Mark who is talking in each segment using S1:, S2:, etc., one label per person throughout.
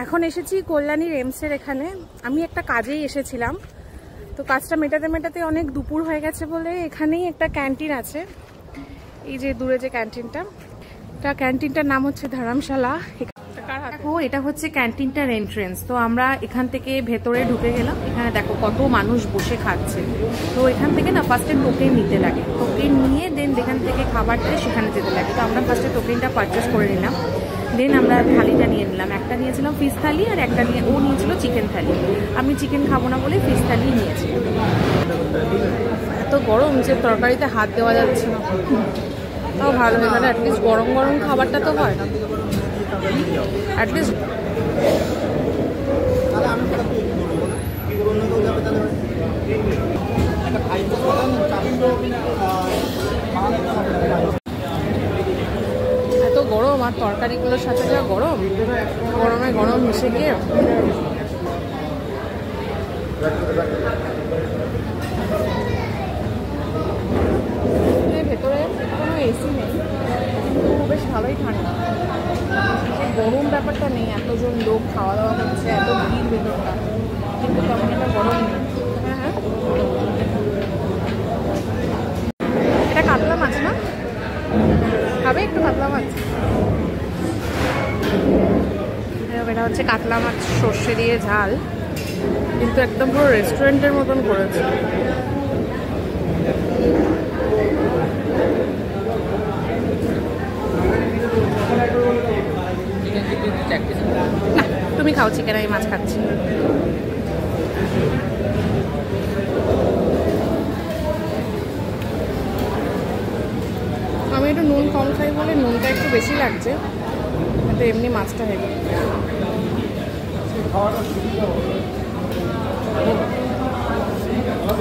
S1: এখন এসেছি কল্যাণীর এমসের এখানে। আমি একটা কাজেই এসেছিলাম, তো কাজটা মেটাতে মেটাতে অনেক দুপুর হয়ে গেছে বলে এখানেই একটা ক্যান্টিন আছে। এই যে দূরে যে ক্যান্টিনটা, ক্যান্টিনটার নাম হচ্ছে ধর্মশালা। এটা হচ্ছে ক্যান্টিনটার এন্ট্রেন্স। তো আমরা এখান থেকে ভেতরে ঢুকে গেলাম। এখানে দেখো কত মানুষ বসে খাচ্ছে। তো এখান থেকে না ফার্স্টে টোকেন নিতে লাগে, টোকেন নিয়ে দেন যেখান থেকে খাবারটা সেখানে যেতে লাগে। তো আমরা ফার্স্টে টোকেনটা পারচেস করে নিলাম, দেন আমরা থালিটা নিয়ে নিলাম। একটা নিয়েছিলাম ফিশ থালি আর একটা ও নিয়েছিল চিকেন থালি। আমি চিকেন খাবো না বলে ফিশ থালি নিয়েছি। এত গরম যে তরকারিতে হাত দেওয়া যাচ্ছে না। তাও ভালো, এখানে অ্যাটলিস্ট গরম গরম খাবারটা তো হয় না, অ্যাটলিস্ট। এত গরম আর তরকারিগুলোর সাথে যা গরম, গরমে গরম মিশে গিয়ে। ভেতরে কোনো এসি নেই, কিন্তু বেশ ভালোই ঠান্ডা। গরম ব্যাপারটা নেই, এতজন লোক খাওয়া দাওয়া করছে, এত ভিড় ভেতরটা, কিন্তু তেমন একটা গরম নেই। হ্যাঁ হ্যাঁ, এটা কাতলা মাছ না? খাবে একটু কাতলা মাছ? এটা হচ্ছে কাতলা মাছ সর্ষে দিয়ে ঝাল, কিন্তু একদম পুরো রেস্টুরেন্টের মতন করেছে। না, তুমি খাও চিকেন, আমি মাছ খাচ্ছি। আমি একটু নুন কম খাই বলে নুনটা একটু বেশি লাগছে, কিন্তু এমনি মাছটা হেভি।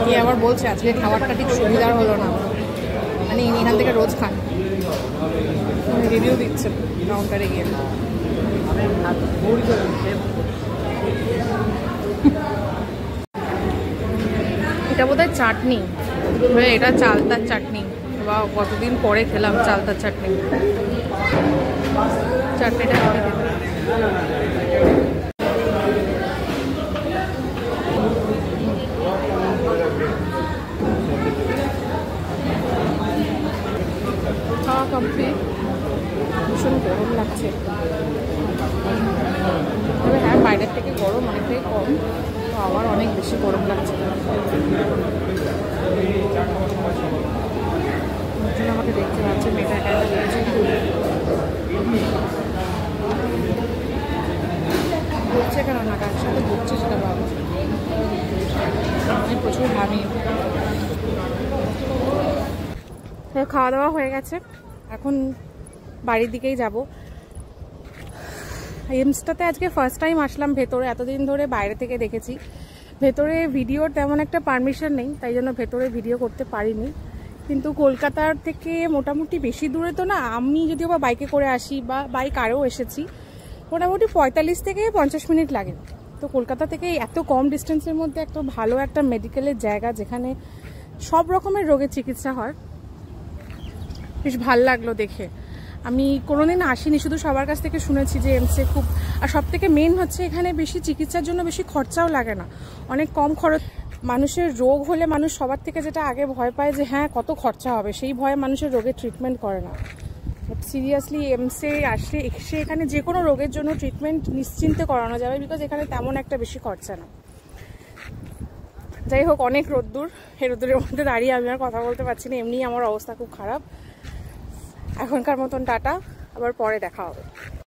S1: কি আবার বলছে আজকে খাবারটা ঠিক সুবিধার হলো না, মানে এখান থেকে রোজ খান, রিভিউ দিচ্ছে কাউন্টারে গিয়ে। এটা বোধহয় চাটনি, এটা চালতার চাটনি। বা কতদিন পরে খেলাম চালতার চাটনি। চাটনিটা খাওয়া কমপ্লিট। ভীষণ গরম লাগছে, তবে হ্যাঁ বাইরের থেকে গরম অনেকটাই কম, তো আমার অনেক বেশি গরম লাগছে। আমাকে দেখতে পাচ্ছে মেয়েটা বলছে কেন না, কার সাথে বলছে সেটা ভাবছে। আমি প্রচুর ভাবি। খাওয়া দাওয়া হয়ে গেছে, এখন বাড়ির দিকেই যাব। এমসটাতে আজকে ফার্স্ট টাইম আসলাম ভেতরে, এতদিন ধরে বাইরে থেকে দেখেছি। ভেতরে ভিডিওর তেমন একটা পারমিশন নেই, তাই জন্য ভেতরে ভিডিও করতে পারিনি। কিন্তু কলকাতার থেকে মোটামুটি বেশি দূরে তো না, আমি যদিও বা বাইকে করে আসি বা বাইক আরেও এসেছি, মোটামুটি 45 থেকে 50 মিনিট লাগে। তো কলকাতা থেকে এত কম ডিস্টেন্সের মধ্যে একটা ভালো একটা মেডিকেলের জায়গা, যেখানে সব রকমের রোগের চিকিৎসা হয়, বেশ ভাল লাগলো দেখে। আমি কোনোদিন আসিনি, শুধু সবার কাছ থেকে শুনেছি যে এমসে খুব, আর সব থেকে মেন হচ্ছে এখানে বেশি চিকিৎসার জন্য বেশি খরচাও লাগে না, অনেক কম খরচ। মানুষের রোগ হলে মানুষ সবার থেকে যেটা আগে ভয় পায় যে হ্যাঁ কত খরচা হবে, সেই ভয়ে মানুষের রোগের ট্রিটমেন্ট করে না। বাট সিরিয়াসলি এমসে আসলে এখানে যে কোনো রোগের জন্য ট্রিটমেন্ট নিশ্চিন্তে করানো যাবে, বিকজ এখানে তেমন একটা বেশি খরচা না। যাই হোক, অনেক রোদ্দুর, এই রোদ্দুরের মধ্যে দাঁড়িয়ে আমি আর কথা বলতে পারছি না, এমনি আমার অবস্থা খুব খারাপ। এখনকার মতন টাটা, আবার পরে দেখা হবে।